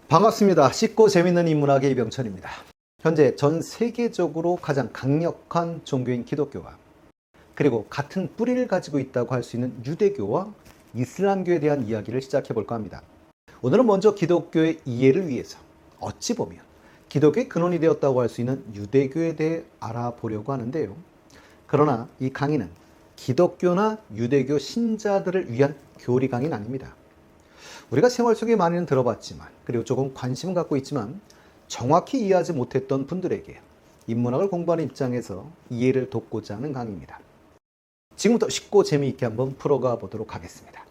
반갑습니다. 쉽고 재밌는 인문학의 이병철입니다. 현재 전 세계적으로 가장 강력한 종교인 기독교와 그리고 같은 뿌리를 가지고 있다고 할 수 있는 유대교와 이슬람교에 대한 이야기를 시작해 볼까 합니다. 오늘은 먼저 기독교의 이해를 위해서 어찌 보면 기독교의 근원이 되었다고 할 수 있는 유대교에 대해 알아보려고 하는데요. 그러나 이 강의는 기독교나 유대교 신자들을 위한 교리 강의는 아닙니다. 우리가 생활 속에 많이는 들어봤지만 그리고 조금 관심을 갖고 있지만 정확히 이해하지 못했던 분들에게 인문학을 공부하는 입장에서 이해를 돕고자 하는 강의입니다. 지금부터 쉽고 재미있게 한번 풀어가 보도록 하겠습니다.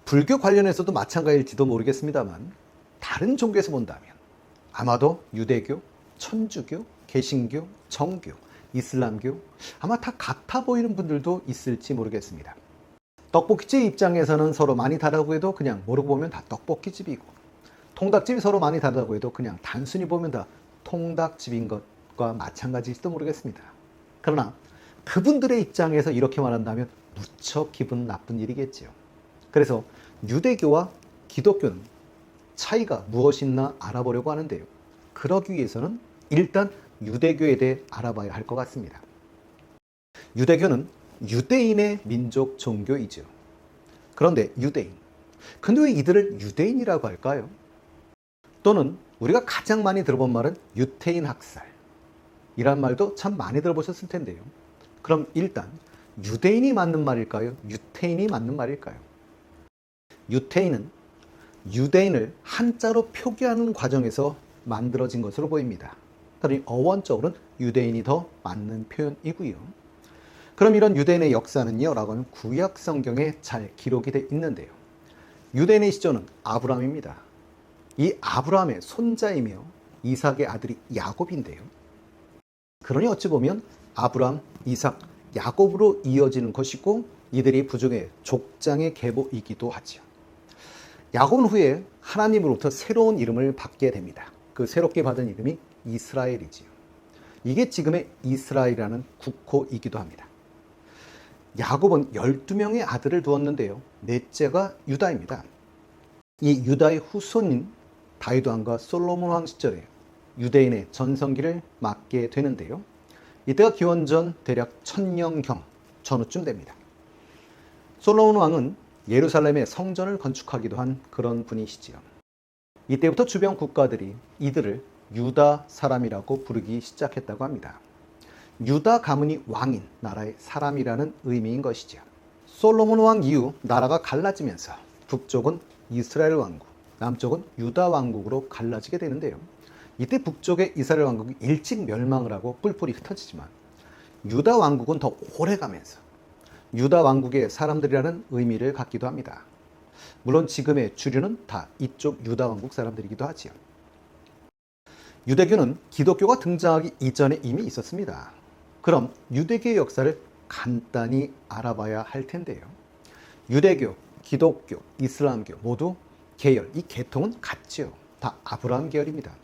불교 관련해서도 마찬가지일지도 모르겠습니다만 다른 종교에서 본다면 아마도 유대교, 천주교, 개신교, 정교, 이슬람교 아마 다 같아 보이는 분들도 있을지 모르겠습니다. 떡볶이집 입장에서는 서로 많이 다르다고 해도 그냥 모르고 보면 다 떡볶이집이고, 통닭집이 서로 많이 다르다고 해도 그냥 단순히 보면 다 통닭집인 것과 마찬가지일지도 모르겠습니다. 그러나 그분들의 입장에서 이렇게 말한다면 무척 기분 나쁜 일이겠지요. 그래서 유대교와 기독교는 차이가 무엇이 있나 알아보려고 하는데요. 그러기 위해서는 일단 유대교에 대해 알아봐야 할 것 같습니다. 유대교는 유대인의 민족 종교이죠. 그런데 유대인. 근데 왜 이들을 유대인이라고 할까요? 또는 우리가 가장 많이 들어본 말은 유태인 학살. 이란 말도 참 많이 들어보셨을 텐데요. 그럼 일단 유대인이 맞는 말일까요? 유태인이 맞는 말일까요? 유태인은 유대인을 한자로 표기하는 과정에서 만들어진 것으로 보입니다. 그러니 어원적으로는 유대인이 더 맞는 표현이고요. 그럼 이런 유대인의 역사는요? 라고 하면 구약 성경에 잘 기록이 되어 있는데요. 유대인의 시조는 아브라함입니다. 이 아브라함의 손자이며 이삭의 아들이 야곱인데요. 그러니 어찌 보면 아브라함, 이삭, 야곱으로 이어지는 것이고 이들이 부족의 족장의 계보이기도 하죠. 야곱은 후에 하나님으로부터 새로운 이름을 받게 됩니다. 그 새롭게 받은 이름이 이스라엘이지요. 이게 지금의 이스라엘이라는 국호이기도 합니다. 야곱은 12명의 아들을 두었는데요. 넷째가 유다입니다. 이 유다의 후손인 다윗 왕과 솔로몬 왕 시절에 유대인의 전성기를 맞게 되는데요. 이때가 기원전 대략 1000년경 전후쯤 됩니다. 솔로몬 왕은 예루살렘에 성전을 건축하기도 한 그런 분이시지요. 이때부터 주변 국가들이 이들을 유다 사람이라고 부르기 시작했다고 합니다. 유다 가문이 왕인 나라의 사람이라는 의미인 것이죠. 솔로몬 왕 이후 나라가 갈라지면서 북쪽은 이스라엘 왕국, 남쪽은 유다 왕국으로 갈라지게 되는데요. 이때 북쪽의 이스라엘 왕국이 일찍 멸망을 하고 뿔뿔이 흩어지지만 유다 왕국은 더 오래 가면서 유다 왕국의 사람들이라는 의미를 갖기도 합니다. 물론 지금의 주류는 다 이쪽 유다 왕국 사람들이기도 하지요. 유대교는 기독교가 등장하기 이전에 이미 있었습니다. 그럼 유대교의 역사를 간단히 알아봐야 할 텐데요. 유대교, 기독교, 이슬람교 모두 계열, 이 계통은 같지요. 다 아브라함 계열입니다.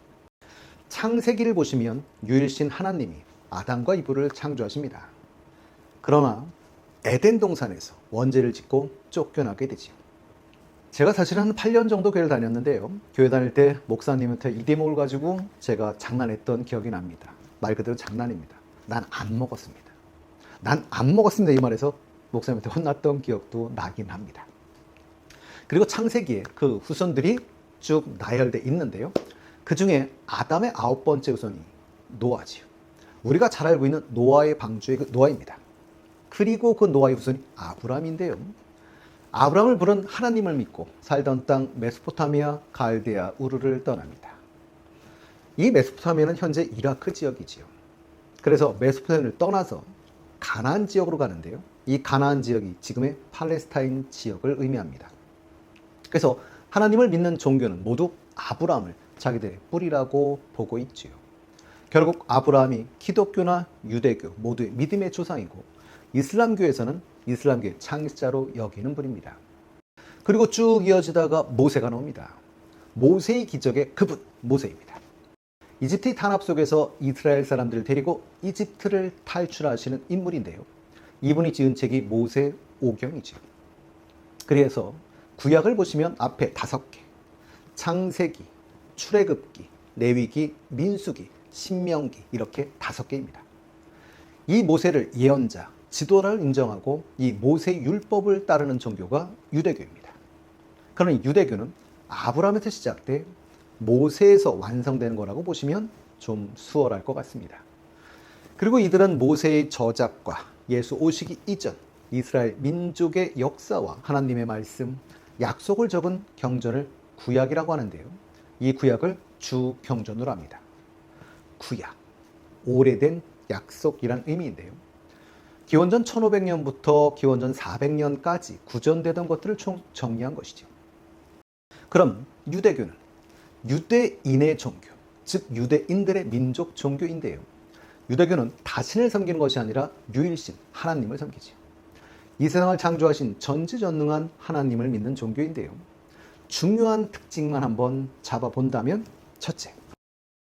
창세기를 보시면 유일신 하나님이 아담과 이브를 창조하십니다. 그러나 에덴 동산에서 원죄를 짓고 쫓겨나게 되지요. 제가 사실 한 8년 정도 교회를 다녔는데요. 교회 다닐 때 목사님한테 이 대목을 가지고 제가 장난했던 기억이 납니다. 말 그대로 장난입니다. 난 안 먹었습니다. 난 안 먹었습니다. 이 말에서 목사님한테 혼났던 기억도 나긴 합니다. 그리고 창세기에 그 후손들이 쭉 나열돼 있는데요. 그 중에 아담의 9번째 후손이 노아지요. 우리가 잘 알고 있는 노아의 방주의 그 노아입니다. 그리고 그 노아의 후손이 아브라함인데요. 아브라함을 부른 하나님을 믿고 살던 땅 메소포타미아, 갈대아, 우르를 떠납니다. 이 메소포타미아는 현재 이라크 지역이지요. 그래서 메소포타미아를 떠나서 가나안 지역으로 가는데요. 이 가나안 지역이 지금의 팔레스타인 지역을 의미합니다. 그래서 하나님을 믿는 종교는 모두 아브라함을 자기들의 뿌리라고 보고 있지요. 결국 아브라함이 기독교나 유대교 모두의 믿음의 조상이고 이슬람교에서는 이슬람교의 창시자로 여기는 분입니다. 그리고 쭉 이어지다가 모세가 나옵니다. 모세의 기적의 그분 모세입니다. 이집트의 탄압 속에서 이스라엘 사람들을 데리고 이집트를 탈출하시는 인물인데요. 이분이 지은 책이 모세오경이죠. 그래서 구약을 보시면 앞에 5개, 창세기, 출애굽기, 레위기, 민수기, 신명기 이렇게 5개입니다. 이 모세를 예언자, 지도자를 인정하고 이 모세 율법을 따르는 종교가 유대교입니다. 그러니 유대교는 아브라함에서 시작돼 모세에서 완성되는 거라고 보시면 좀 수월할 것 같습니다. 그리고 이들은 모세의 저작과 예수 오시기 이전 이스라엘 민족의 역사와 하나님의 말씀, 약속을 적은 경전을 구약이라고 하는데요. 이 구약을 주경전으로 합니다. 구약, 오래된 약속이란 의미인데요. 기원전 1500년부터 기원전 400년까지 구전되던 것들을 총 정리한 것이죠. 그럼 유대교는 유대인의 종교, 즉 유대인들의 민족 종교인데요. 유대교는 자신을 섬기는 것이 아니라 유일신 하나님을 섬기죠. 이 세상을 창조하신 전지전능한 하나님을 믿는 종교인데요. 중요한 특징만 한번 잡아본다면 첫째,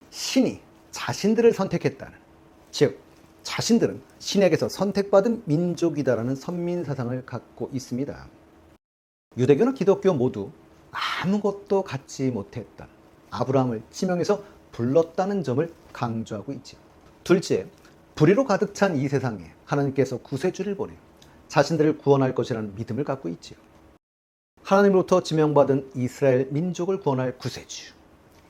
신이 자신들을 선택했다는, 즉 자신들은 신에게서 선택받은 민족이다라는 선민사상을 갖고 있습니다. 유대교는 기독교 모두 아무것도 갖지 못했던 아브라함을 지명해서 불렀다는 점을 강조하고 있죠. 둘째, 불의로 가득 찬 이 세상에 하나님께서 구세주를 보내 자신들을 구원할 것이라는 믿음을 갖고 있죠. 하나님으로부터 지명받은 이스라엘 민족을 구원할 구세주.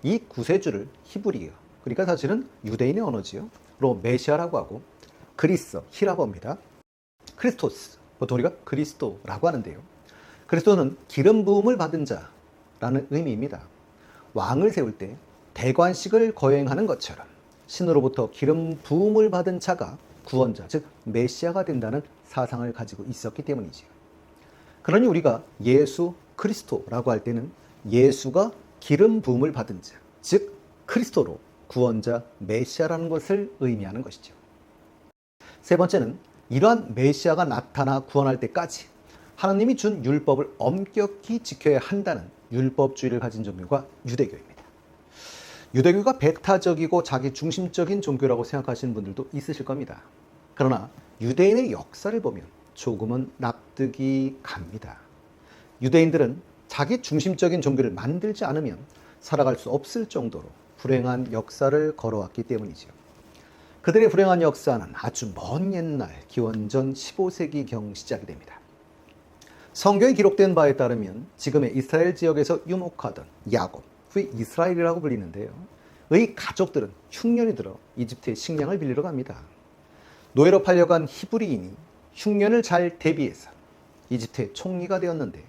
이 구세주를 히브리어, 그러니까 사실은 유대인의 언어지요. 로 메시아라고 하고, 그리스, 히라버입니다. 크리스토스, 보통 우리가 그리스도라고 하는데요. 그리스도는 기름 부음을 받은 자라는 의미입니다. 왕을 세울 때 대관식을 거행하는 것처럼 신으로부터 기름 부음을 받은 자가 구원자, 즉 메시아가 된다는 사상을 가지고 있었기 때문이죠. 그러니 우리가 예수 그리스도라고 할 때는 예수가 기름 부음을 받은 자, 즉 그리스도로 구원자 메시아라는 것을 의미하는 것이죠. 세 번째는 이러한 메시아가 나타나 구원할 때까지 하나님이 준 율법을 엄격히 지켜야 한다는 율법주의를 가진 종교가 유대교입니다. 유대교가 배타적이고 자기 중심적인 종교라고 생각하시는 분들도 있으실 겁니다. 그러나 유대인의 역사를 보면 조금은 납득이 갑니다. 유대인들은 자기 중심적인 종교를 만들지 않으면 살아갈 수 없을 정도로 불행한 역사를 걸어왔기 때문이죠. 그들의 불행한 역사는 아주 먼 옛날 기원전 15세기경 시작이 됩니다. 성경에 기록된 바에 따르면 지금의 이스라엘 지역에서 유목하던 야곱, 후에 이스라엘이라고 불리는데요. 의 가족들은 흉년이 들어 이집트의 식량을 빌리러 갑니다. 노예로 팔려간 히브리인이 흉년을 잘 대비해서 이집트의 총리가 되었는데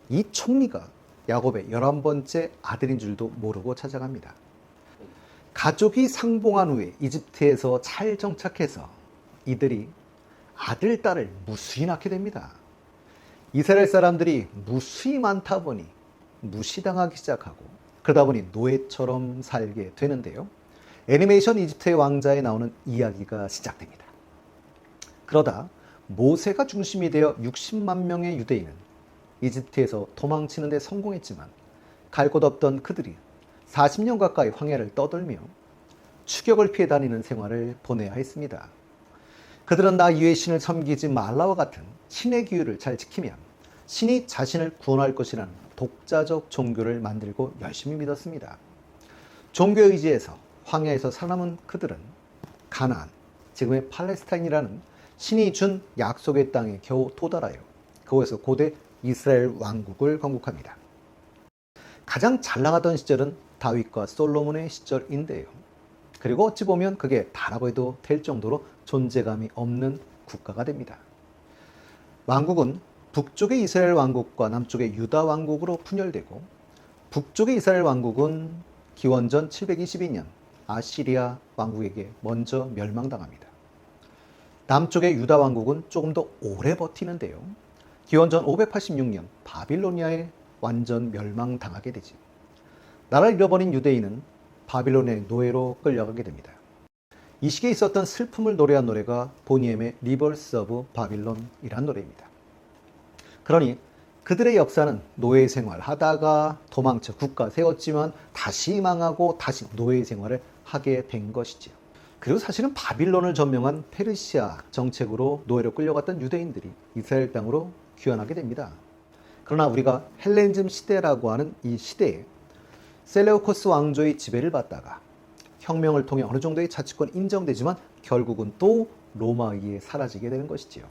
이 총리가 야곱의 11번째 아들인 줄도 모르고 찾아갑니다. 가족이 상봉한 후에 이집트에서 잘 정착해서 이들이 아들, 딸을 무수히 낳게 됩니다. 이스라엘 사람들이 무수히 많다 보니 무시당하기 시작하고 그러다 보니 노예처럼 살게 되는데요. 애니메이션 이집트의 왕자에 나오는 이야기가 시작됩니다. 그러다 모세가 중심이 되어 60만 명의 유대인은 이집트에서 도망치는 데 성공했지만 갈 곳 없던 그들이 40년 가까이 황야를 떠돌며 추격을 피해 다니는 생활을 보내야 했습니다. 그들은 나 이외의 신을 섬기지 말라와 같은 신의 규율을 잘 지키면 신이 자신을 구원할 것이라는 독자적 종교를 만들고 열심히 믿었습니다. 종교 의지에서 황야에서 살아남은 그들은 가나안, 지금의 팔레스타인이라는 신이 준 약속의 땅에 겨우 도달하여 그곳에서 고대 이스라엘 왕국을 건국합니다. 가장 잘 나가던 시절은 다윗과 솔로몬의 시절인데요. 그리고 어찌 보면 그게 다라고 해도 될 정도로 존재감이 없는 국가가 됩니다. 왕국은 북쪽의 이스라엘 왕국과 남쪽의 유다 왕국으로 분열되고 북쪽의 이스라엘 왕국은 기원전 722년 아시리아 왕국에게 먼저 멸망당합니다. 남쪽의 유다 왕국은 조금 더 오래 버티는데요. 기원전 586년 바빌로니아에 완전 멸망당하게 되지. 나라를 잃어버린 유대인은 바빌론의 노예로 끌려가게 됩니다. 이 시기에 있었던 슬픔을 노래한 노래가 보니엠의 리버스 오브 바빌론이란 노래입니다. 그러니 그들의 역사는 노예 생활하다가 도망쳐 국가 세웠지만 다시 망하고 다시 노예 생활을 하게 된 것이지요. 그리고 사실은 바빌론을 점령한 페르시아 정책으로 노예로 끌려갔던 유대인들이 이스라엘 땅으로 귀환하게 됩니다. 그러나 우리가 헬레니즘 시대라고 하는 이 시대에 셀레우코스 왕조의 지배를 받다가 혁명을 통해 어느 정도의 자치권이 인정되지만 결국은 또 로마에 의해 사라지게 되는 것이지요.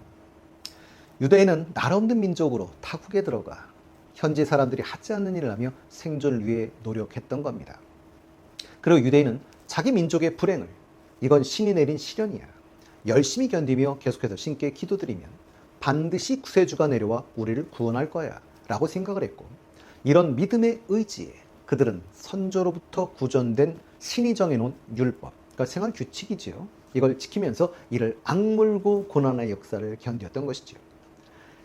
유대인은 나라 없는 민족으로 타국에 들어가 현지 사람들이 하지 않는 일을 하며 생존을 위해 노력했던 겁니다. 그리고 유대인은 자기 민족의 불행을 이건 신이 내린 시련이야, 열심히 견디며 계속해서 신께 기도드리면 반드시 구세주가 내려와 우리를 구원할 거야 라고 생각을 했고, 이런 믿음의 의지에 그들은 선조로부터 구전된 신이 정해놓은 율법, 그러니까 생활 규칙이지요. 이걸 지키면서 이를 악물고 고난의 역사를 견뎠던 것이지요.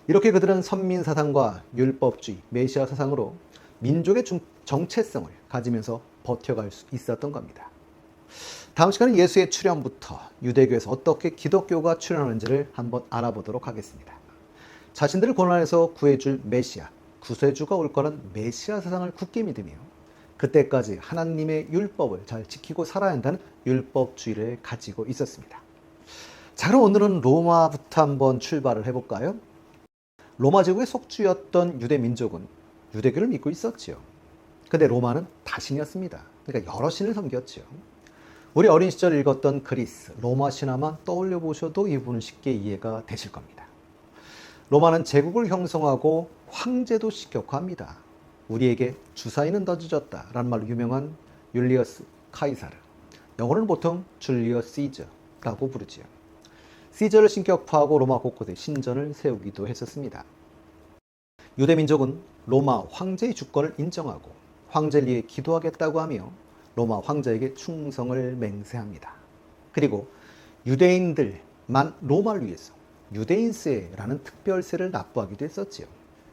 이렇게 그들은 선민 사상과 율법주의, 메시아 사상으로 민족의 정체성을 가지면서 버텨갈 수 있었던 겁니다. 다음 시간은 예수의 출현부터 유대교에서 어떻게 기독교가 출현하는지를 한번 알아보도록 하겠습니다. 자신들을 고난에서 구해줄 메시아, 구세주가 올 거란 메시아 사상을 굳게 믿으며 그때까지 하나님의 율법을 잘 지키고 살아야 한다는 율법주의를 가지고 있었습니다. 자, 그럼 오늘은 로마부터 한번 출발을 해볼까요? 로마 제국의 속주였던 유대 민족은 유대교를 믿고 있었지요. 근데 로마는 다신이었습니다. 그러니까 여러 신을 섬겼지요. 우리 어린 시절 읽었던 그리스, 로마 신화만 떠올려 보셔도 이 부분은 쉽게 이해가 되실 겁니다. 로마는 제국을 형성하고 황제도 식격화합니다. 우리에게 주사위는 더 주졌다라는 말로 유명한 율리어스 카이사르, 영어로는 보통 줄리어스 시저라고 부르지요. 시저를 신격화하고 로마 곳곳에 신전을 세우기도 했었습니다. 유대 민족은 로마 황제의 주권을 인정하고 황제를 위해 기도하겠다고 하며 로마 황제에게 충성을 맹세합니다. 그리고 유대인들만 로마를 위해서 유대인세라는 특별세를 납부하기도 했었지요.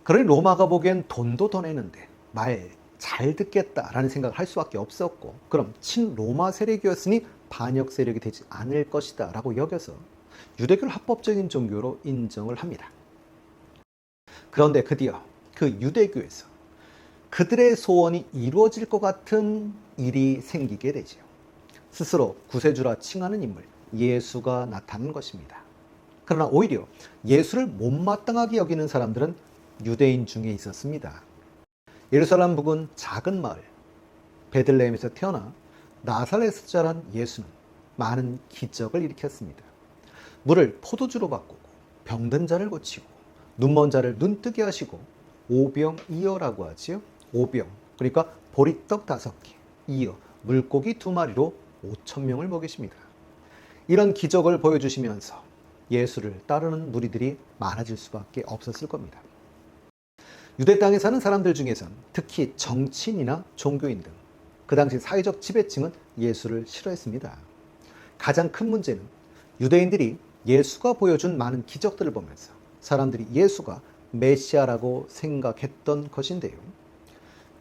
그러니 로마가 보기엔 돈도 더 내는데 말 잘 듣겠다라는 생각을 할 수밖에 없었고, 그럼 친로마 세력이었으니 반역 세력이 되지 않을 것이다 라고 여겨서 유대교를 합법적인 종교로 인정을 합니다. 그런데 드디어 그 유대교에서 그들의 소원이 이루어질 것 같은 일이 생기게 되지요. 스스로 구세주라 칭하는 인물 예수가 나타난 것입니다. 그러나 오히려 예수를 못마땅하게 여기는 사람들은 유대인 중에 있었습니다. 예루살렘 부근 작은 마을 베들레헴에서 태어나 나사렛에서 자란 예수는 많은 기적을 일으켰습니다. 물을 포도주로 바꾸고 병든 자를 고치고 눈먼 자를 눈뜨게 하시고 오병이어라고 하지요. 오병, 그러니까 보리떡 5개, 이어 물고기 2마리로 5,000명을 먹이십니다. 이런 기적을 보여주시면서 예수를 따르는 무리들이 많아질 수밖에 없었을 겁니다. 유대 땅에 사는 사람들 중에선 특히 정치인이나 종교인 등 그 당시 사회적 지배층은 예수를 싫어했습니다. 가장 큰 문제는 유대인들이 예수가 보여준 많은 기적들을 보면서 사람들이 예수가 메시아라고 생각했던 것인데요.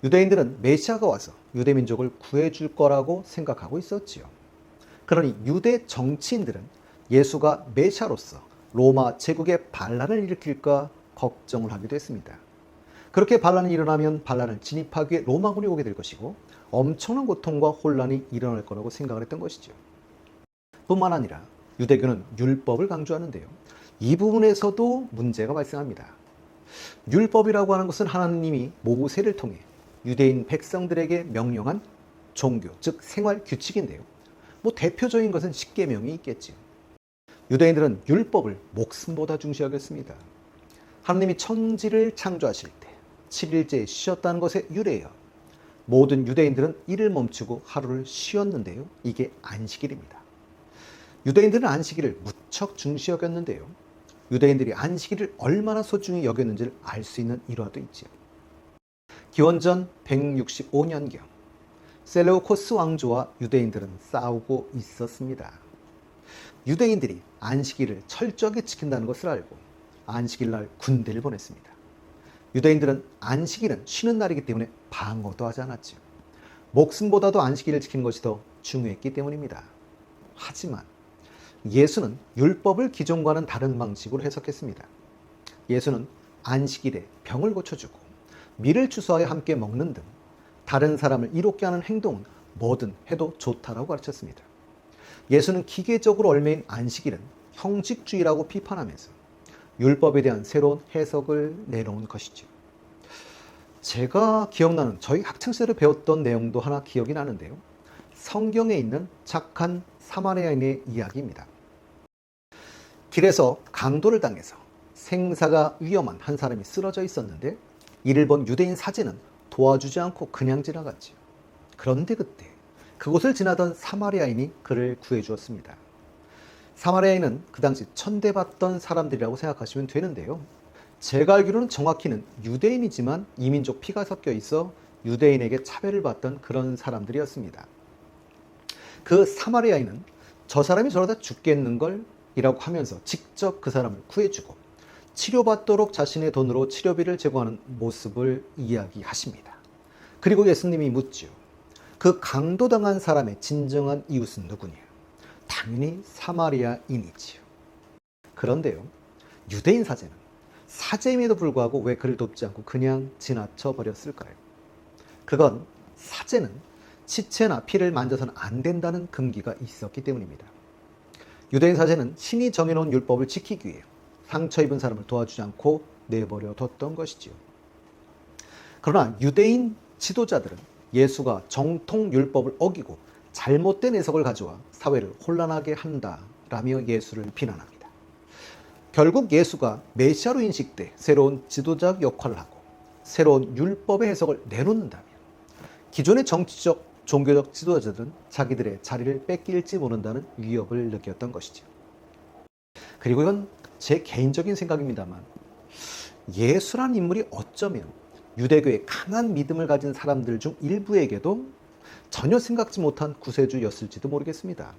유대인들은 메시아가 와서 유대 민족을 구해줄 거라고 생각하고 있었지요. 그러니 유대 정치인들은 예수가 메시아로서 로마 제국의 반란을 일으킬까 걱정을 하기도 했습니다. 그렇게 반란이 일어나면 반란을 진입하기 위해 로마군이 오게 될 것이고 엄청난 고통과 혼란이 일어날 거라고 생각을 했던 것이죠. 뿐만 아니라 유대교는 율법을 강조하는데요. 이 부분에서도 문제가 발생합니다. 율법이라고 하는 것은 하나님이 모세를 통해 유대인 백성들에게 명령한 종교, 즉 생활 규칙인데요. 대표적인 것은 십계명이 있겠지요. 유대인들은 율법을 목숨보다 중시하겠습니다. 하나님이 천지를 창조하실 때 7일째 쉬었다는 것에 유래해요. 모든 유대인들은 일을 멈추고 하루를 쉬었는데요. 이게 안식일입니다. 유대인들은 안식일을 무척 중시 여겼는데요. 유대인들이 안식일을 얼마나 소중히 여겼는지를 알 수 있는 일화도 있지요. 기원전 165년경 셀레우코스 왕조와 유대인들은 싸우고 있었습니다. 유대인들이 안식일을 철저하게 지킨다는 것을 알고 안식일날 군대를 보냈습니다. 유대인들은 안식일은 쉬는 날이기 때문에 방어도 하지 않았지요. 목숨보다도 안식일을 지키는 것이 더 중요했기 때문입니다. 하지만 예수는 율법을 기존과는 다른 방식으로 해석했습니다. 예수는 안식일에 병을 고쳐주고 밀을 추수하여 함께 먹는 등 다른 사람을 이롭게 하는 행동은 뭐든 해도 좋다라고 가르쳤습니다. 예수는 기계적으로 얽매인 안식일은 형식주의라고 비판하면서 율법에 대한 새로운 해석을 내놓은 것이죠. 제가 기억나는 저희 학창시절에 배웠던 내용도 하나 기억이 나는데요. 성경에 있는 착한 사마리아인의 이야기입니다. 길에서 강도를 당해서 생사가 위험한 한 사람이 쓰러져 있었는데 이를 본 유대인 사제는 도와주지 않고 그냥 지나갔지요. 그런데 그때 그곳을 지나던 사마리아인이 그를 구해주었습니다. 사마리아인은 그 당시 천대받던 사람들이라고 생각하시면 되는데요. 제가 알기로는 정확히는 유대인이지만 이민족 피가 섞여 있어 유대인에게 차별을 받던 그런 사람들이었습니다. 그 사마리아인은 저 사람이 저러다 죽겠는걸 이라고 하면서 직접 그 사람을 구해주고 치료받도록 자신의 돈으로 치료비를 제공하는 모습을 이야기하십니다. 그리고 예수님이 묻지요. 그 강도당한 사람의 진정한 이웃은 누구냐? 당연히 사마리아인이지요. 그런데요, 유대인 사제는 사제임에도 불구하고 왜 그를 돕지 않고 그냥 지나쳐 버렸을까요? 그건 사제는 시체나 피를 만져서는 안 된다는 금기가 있었기 때문입니다. 유대인 사제는 신이 정해놓은 율법을 지키기 위해 상처 입은 사람을 도와주지 않고 내버려 뒀던 것이지요. 그러나 유대인 지도자들은 예수가 정통 율법을 어기고 잘못된 해석을 가져와 사회를 혼란하게 한다라며 예수를 비난합니다. 결국 예수가 메시아로 인식돼 새로운 지도자 역할을 하고 새로운 율법의 해석을 내놓는다면 기존의 정치적, 종교적 지도자들은 자기들의 자리를 뺏길지 모른다는 위협을 느꼈던 것이죠. 그리고 이건 제 개인적인 생각입니다만 예수란 인물이 어쩌면 유대교의 강한 믿음을 가진 사람들 중 일부에게도 전혀 생각지 못한 구세주였을지도 모르겠습니다.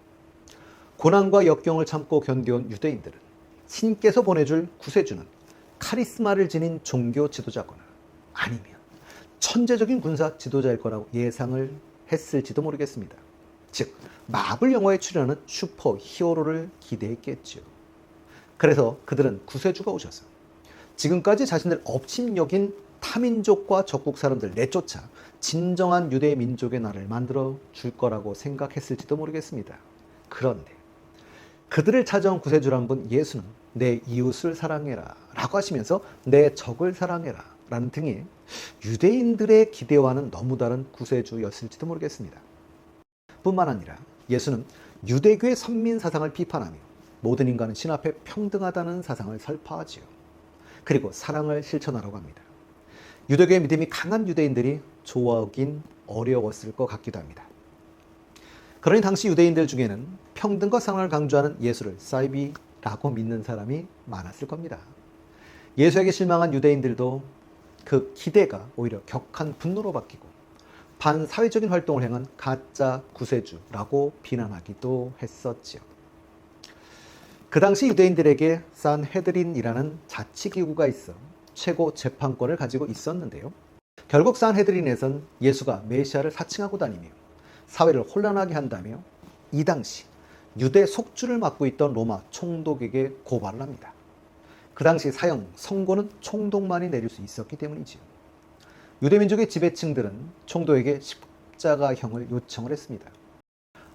고난과 역경을 참고 견뎌온 유대인들은 신께서 보내줄 구세주는 카리스마를 지닌 종교 지도자거나 아니면 천재적인 군사 지도자일 거라고 예상을 했을지도 모르겠습니다. 즉 마블 영화에 출연하는 슈퍼 히어로를 기대했겠죠. 그래서 그들은 구세주가 오셔서 지금까지 자신들 업신여긴 타민족과 적국 사람들 내쫓아 진정한 유대 민족의 나라를 만들어 줄 거라고 생각했을지도 모르겠습니다. 그런데 그들을 찾아온 구세주란 분 예수는 내 이웃을 사랑해라 라고 하시면서 내 적을 사랑해라 라는 등의 유대인들의 기대와는 너무 다른 구세주였을지도 모르겠습니다. 뿐만 아니라 예수는 유대교의 선민 사상을 비판하며 모든 인간은 신 앞에 평등하다는 사상을 설파하지요. 그리고 사랑을 실천하라고 합니다. 유대교의 믿음이 강한 유대인들이 좋아하긴 어려웠을 것 같기도 합니다. 그러니 당시 유대인들 중에는 평등과 사랑을 강조하는 예수를 사이비라고 믿는 사람이 많았을 겁니다. 예수에게 실망한 유대인들도 그 기대가 오히려 격한 분노로 바뀌고 반사회적인 활동을 행한 가짜 구세주라고 비난하기도 했었지요. 그 당시 유대인들에게 산헤드린이라는 자치기구가 있어 최고 재판권을 가지고 있었는데요. 결국 산헤드린에선 예수가 메시아를 사칭하고 다니며 사회를 혼란하게 한다며 이 당시 유대 속주를 맡고 있던 로마 총독에게 고발을 합니다. 그 당시 사형 선고는 총독만이 내릴 수 있었기 때문이지요. 유대민족의 지배층들은 총독에게 십자가형을 요청을 했습니다.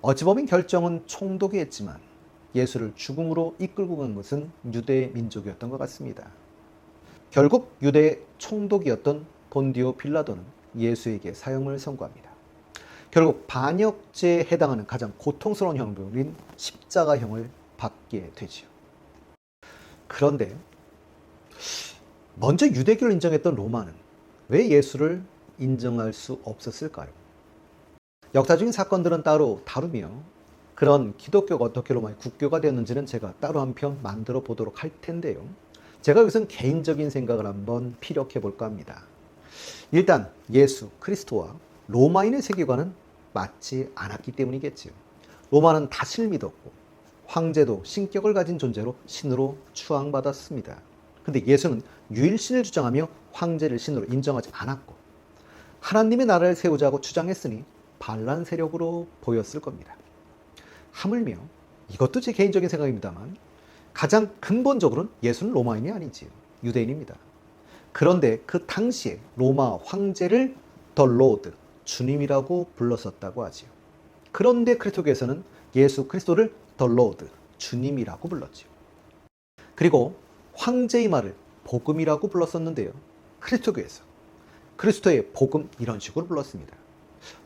어찌 보면 결정은 총독이 했지만 예수를 죽음으로 이끌고 간 것은 유대민족이었던 것 같습니다. 결국 유대 총독이었던 본디오 빌라도는 예수에게 사형을 선고합니다. 결국 반역죄에 해당하는 가장 고통스러운 형벌인 십자가형을 받게 되지요. 그런데 먼저 유대교를 인정했던 로마는 왜 예수를 인정할 수 없었을까요? 역사적인 사건들은 따로 다루며 그런 기독교가 어떻게 로마의 국교가 되었는지는 제가 따로 한 편 만들어 보도록 할 텐데요. 제가 여기서는 개인적인 생각을 한번 피력해 볼까 합니다. 일단 예수 그리스도와 로마인의 세계관은 맞지 않았기 때문이겠지요. 로마는 다신을 믿었고 황제도 신격을 가진 존재로 신으로 추앙받았습니다. 근데 예수는 유일신을 주장하며 황제를 신으로 인정하지 않았고 하나님의 나라를 세우자고 주장했으니 반란 세력으로 보였을 겁니다. 하물며 이것도 제 개인적인 생각입니다만 가장 근본적으로는 예수는 로마인이 아니지요. 유대인입니다. 그런데 그 당시에 로마 황제를 더 로드, 주님이라고 불렀었다고 하지요. 그런데 크리스토교에서는 예수 그리스도를 The Lord, 주님이라고 불렀지요. 그리고 황제의 말을 복음이라고 불렀었는데요. 크리스토교에서 그리스도의 복음 이런 식으로 불렀습니다.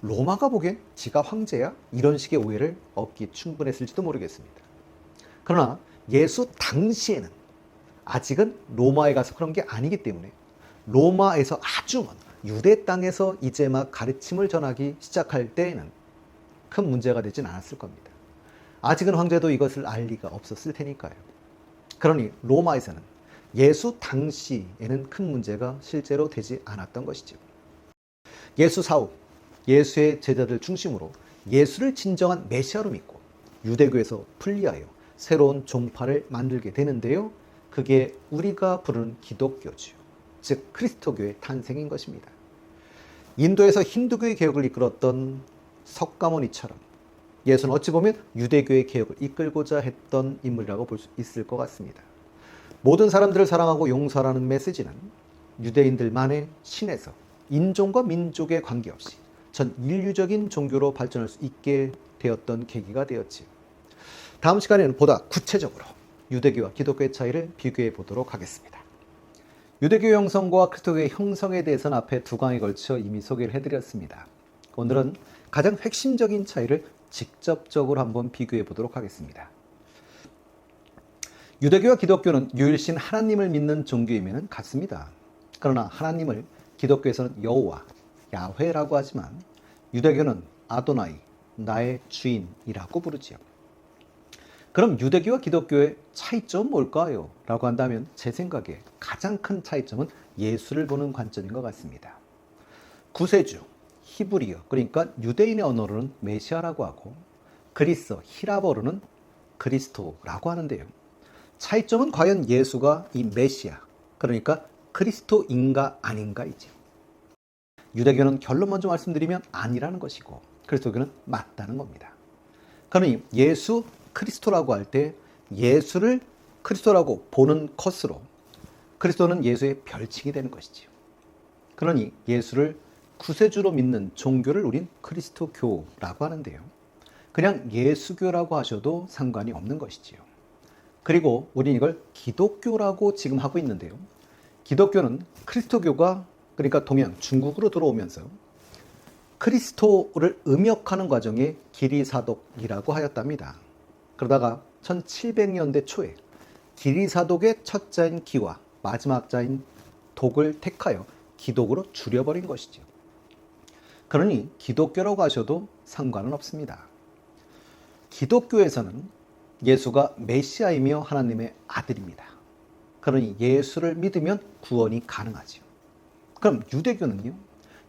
로마가 보기엔 지가 황제야? 이런 식의 오해를 얻기 충분했을지도 모르겠습니다. 그러나 예수 당시에는 아직은 로마에 가서 그런 게 아니기 때문에 로마에서 아주 먼 유대 땅에서 이제 막 가르침을 전하기 시작할 때에는 큰 문제가 되진 않았을 겁니다. 아직은 황제도 이것을 알 리가 없었을 테니까요. 그러니 로마에서는 예수 당시에는 큰 문제가 실제로 되지 않았던 것이죠. 예수 사후, 예수의 제자들 중심으로 예수를 진정한 메시아로 믿고 유대교에서 분리하여 새로운 종파를 만들게 되는데요. 그게 우리가 부르는 기독교죠. 즉 그리스도교의 탄생인 것입니다. 인도에서 힌두교의 개혁을 이끌었던 석가모니처럼 예수는 어찌 보면 유대교의 개혁을 이끌고자 했던 인물이라고 볼 수 있을 것 같습니다. 모든 사람들을 사랑하고 용서하라는 메시지는 유대인들만의 신에서 인종과 민족에 관계없이 전 인류적인 종교로 발전할 수 있게 되었던 계기가 되었지요. 다음 시간에는 보다 구체적으로 유대교와 기독교의 차이를 비교해 보도록 하겠습니다. 유대교 형성과 크리스토교의 형성에 대해서는 앞에 두 강에 걸쳐 이미 소개를 해드렸습니다. 오늘은 가장 핵심적인 차이를 직접적으로 한번 비교해 보도록 하겠습니다. 유대교와 기독교는 유일신 하나님을 믿는 종교임에는 같습니다. 그러나 하나님을 기독교에서는 여호와, 야훼라고 하지만 유대교는 아도나이, 나의 주인이라고 부르지요. 그럼 유대교와 기독교의 차이점은 뭘까요? 라고 한다면 제 생각에 가장 큰 차이점은 예수를 보는 관점인 것 같습니다. 구세주, 히브리어, 그러니까 유대인의 언어로는 메시아라고 하고 그리스, 히라버로는 그리스도라고 하는데요. 차이점은 과연 예수가 이 메시아, 그러니까 그리스도인가 아닌가이죠. 유대교는 결론 먼저 말씀드리면 아니라는 것이고 그리스도교는 맞다는 겁니다. 그러니 예수 그리스도라고 할 때 예수를 그리스도라고 보는 컷으로 그리스도는 예수의 별칭이 되는 것이지요. 그러니 예수를 구세주로 믿는 종교를 우린 그리스도교라고 하는데요. 그냥 예수교라고 하셔도 상관이 없는 것이지요. 그리고 우린 이걸 기독교라고 지금 하고 있는데요. 기독교는 그리스도교가 그러니까 동양 중국으로 들어오면서 그리스도를 음역하는 과정에 기리사독이라고 하였답니다. 그러다가 1700년대 초에 기리사독의 첫 자인 기와 마지막 자인 독을 택하여 기독으로 줄여버린 것이죠. 그러니 기독교라고 하셔도 상관은 없습니다. 기독교에서는 예수가 메시아이며 하나님의 아들입니다. 그러니 예수를 믿으면 구원이 가능하죠. 그럼 유대교는요?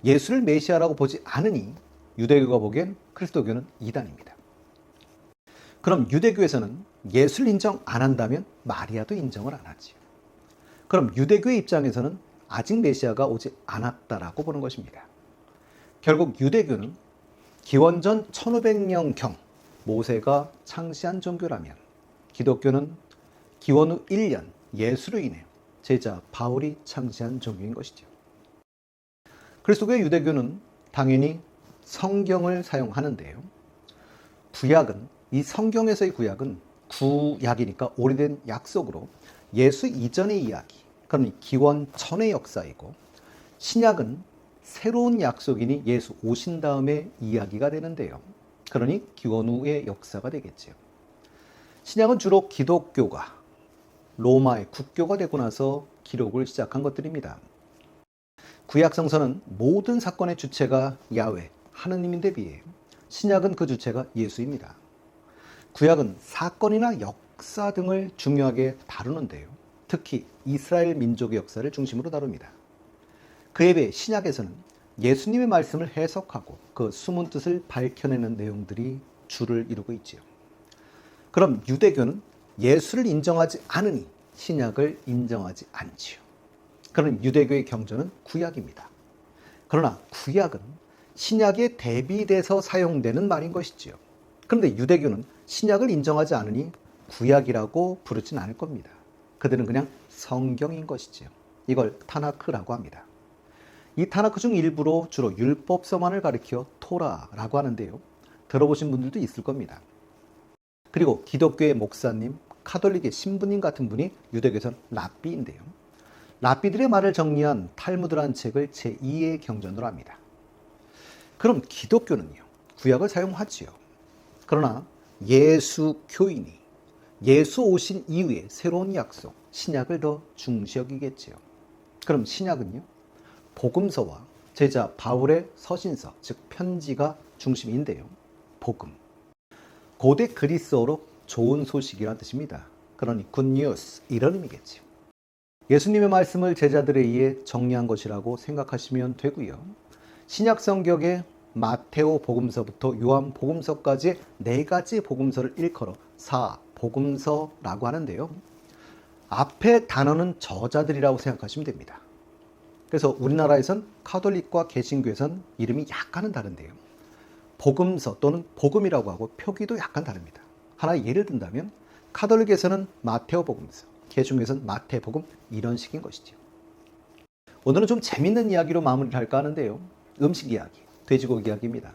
예수를 메시아라고 보지 않으니 유대교가 보기엔 그리스도교는 이단입니다. 그럼 유대교에서는 예수를 인정 안 한다면 마리아도 인정을 안 하지요. 그럼 유대교의 입장에서는 아직 메시아가 오지 않았다라고 보는 것입니다. 결국 유대교는 기원전 1500년경 모세가 창시한 종교라면 기독교는 기원 후 1년 예수로 인해 제자 바울이 창시한 종교인 것이죠. 그리스도교의 유대교는 당연히 성경을 사용하는데요. 구약은 이 성경에서의 구약은 구약이니까 오래된 약속으로 예수 이전의 이야기, 그럼 기원 전의 역사이고 신약은 새로운 약속이니 예수 오신 다음에 이야기가 되는데요. 그러니 기원 후의 역사가 되겠죠. 신약은 주로 기독교가 로마의 국교가 되고 나서 기록을 시작한 것들입니다. 구약 성서는 모든 사건의 주체가 야훼, 하느님인데 비해 신약은 그 주체가 예수입니다. 구약은 사건이나 역사 등을 중요하게 다루는데요. 특히 이스라엘 민족의 역사를 중심으로 다룹니다. 그에 비해 신약에서는 예수님의 말씀을 해석하고 그 숨은 뜻을 밝혀내는 내용들이 주를 이루고 있지요. 그럼 유대교는 예수를 인정하지 않으니 신약을 인정하지 않지요. 그런 유대교의 경전은 구약입니다. 그러나 구약은 신약에 대비돼서 사용되는 말인 것이지요. 그런데 유대교는 신약을 인정하지 않으니 구약이라고 부르진 않을 겁니다. 그들은 그냥 성경인 것이지요. 이걸 타나크라고 합니다. 이 타나크 중 일부로 주로 율법서만을 가리켜 토라라고 하는데요. 들어보신 분들도 있을 겁니다. 그리고 기독교의 목사님, 카톨릭의 신부님 같은 분이 유대교에서는 랍비인데요. 랍비들의 말을 정리한 탈무드라는 책을 제2의 경전으로 합니다. 그럼 기독교는요, 구약을 사용하지요. 그러나 예수 교인이 예수 오신 이후에 새로운 약속, 신약을 더 중시 여기겠지요. 그럼 신약은요, 복음서와 제자 바울의 서신서, 즉 편지가 중심인데요. 복음. 고대 그리스어로 좋은 소식이라는 뜻입니다. 그러니 굿뉴스 이런 의미겠지요. 예수님의 말씀을 제자들에 의해 정리한 것이라고 생각하시면 되고요. 신약 성경의 마테오 복음서부터 요한 복음서까지 4가지 복음서를 일컬어 사복음서라고 하는데요. 앞에 단어는 저자들이라고 생각하시면 됩니다. 그래서 우리나라에선 카톨릭과 개신교에선 이름이 약간은 다른데요. 복음서 또는 복음이라고 하고 표기도 약간 다릅니다. 하나 예를 든다면 카톨릭에서는 마테오 복음서, 개신교에서는 마태복음 이런 식인 것이죠. 오늘은 좀 재밌는 이야기로 마무리를 할까 하는데요. 음식 이야기, 돼지고기 이야기입니다.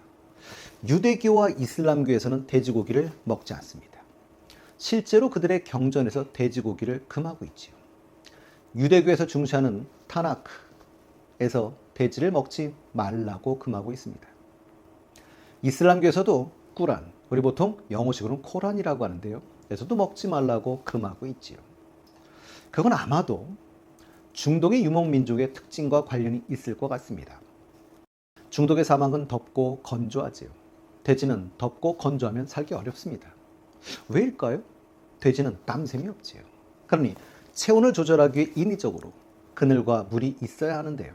유대교와 이슬람교에서는 돼지고기를 먹지 않습니다. 실제로 그들의 경전에서 돼지고기를 금하고 있지요. 유대교에서 중시하는 타나크에서 돼지를 먹지 말라고 금하고 있습니다. 이슬람교에서도 꾸란, 우리 보통 영어식으로는 코란이라고 하는데요. 에서도 먹지 말라고 금하고 있지요. 그건 아마도 중동의 유목민족의 특징과 관련이 있을 것 같습니다. 중동의 사막은 덥고 건조하지요. 돼지는 덥고 건조하면 살기 어렵습니다. 왜일까요? 돼지는 땀샘이 없지요. 그러니 체온을 조절하기 위해 인위적으로 그늘과 물이 있어야 하는데요.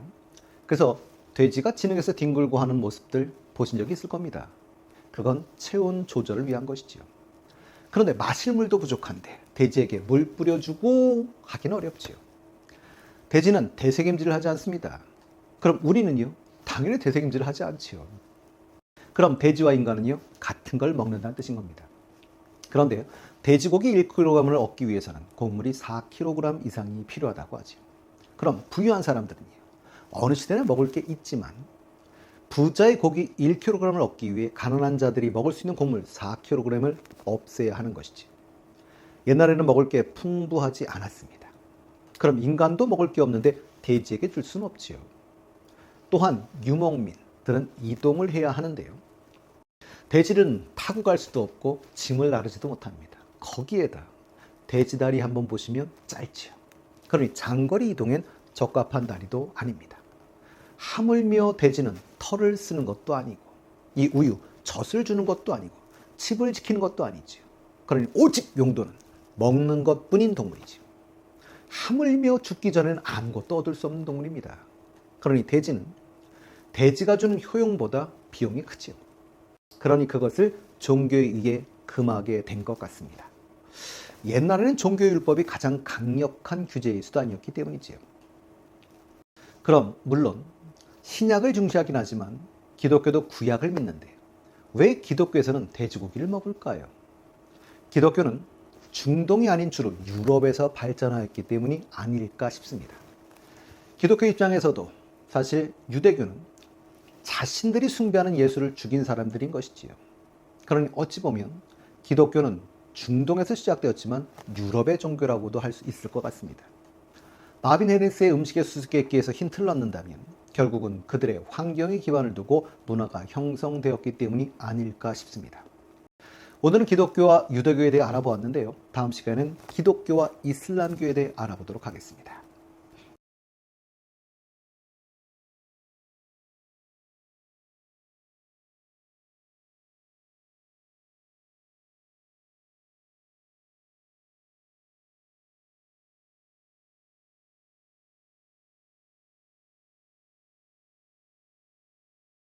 그래서 돼지가 진흙에서 뒹굴고 하는 모습들 보신 적이 있을 겁니다. 그건 체온 조절을 위한 것이지요. 그런데 마실 물도 부족한데 돼지에게 물 뿌려주고 하기는 어렵지요. 돼지는 대책임질을 하지 않습니다. 그럼 우리는요? 당연히 대책임질을 하지 않지요. 그럼 돼지와 인간은요? 같은 걸 먹는다는 뜻인 겁니다. 그런데 돼지고기 1kg을 얻기 위해서는 곡물이 4kg 이상이 필요하다고 하죠. 그럼 부유한 사람들은요? 어느 시대나 먹을 게 있지만 부자의 고기 1kg을 얻기 위해 가난한 자들이 먹을 수 있는 곡물 4kg을 없애야 하는 것이지. 옛날에는 먹을 게 풍부하지 않았습니다. 그럼 인간도 먹을 게 없는데 돼지에게 줄 수는 없지요. 또한 유목민들은 이동을 해야 하는데요. 돼지는 타고 갈 수도 없고 짐을 나르지도 못합니다. 거기에다 돼지다리 한번 보시면 짧지요. 그러니 장거리 이동엔 적합한 다리도 아닙니다. 하물며 돼지는 털을 쓰는 것도 아니고 이 우유, 젖을 주는 것도 아니고 칩을 지키는 것도 아니지요. 그러니 오직 용도는 먹는 것뿐인 동물이지요. 하물며 죽기 전에는 아무것도 얻을 수 없는 동물입니다. 그러니 돼지는 돼지가 주는 효용보다 비용이 크지요. 그러니 그것을 종교에 의해 금하게 된 것 같습니다. 옛날에는 종교율법이 가장 강력한 규제의 수단이었기 때문이지요. 그럼 물론 신약을 중시하긴 하지만 기독교도 구약을 믿는데 왜 기독교에서는 돼지고기를 먹을까요? 기독교는 중동이 아닌 주로 유럽에서 발전하였기 때문이 아닐까 싶습니다. 기독교 입장에서도 사실 유대교는 자신들이 숭배하는 예수를 죽인 사람들인 것이지요. 그러니 어찌 보면 기독교는 중동에서 시작되었지만 유럽의 종교라고도 할 수 있을 것 같습니다. 마빈 헤리스의 음식의 수수께끼에서 힌트를 얻는다면 결국은 그들의 환경에 기반을 두고 문화가 형성되었기 때문이 아닐까 싶습니다. 오늘은 기독교와 유대교에 대해 알아보았는데요. 다음 시간에는 기독교와 이슬람교에 대해 알아보도록 하겠습니다.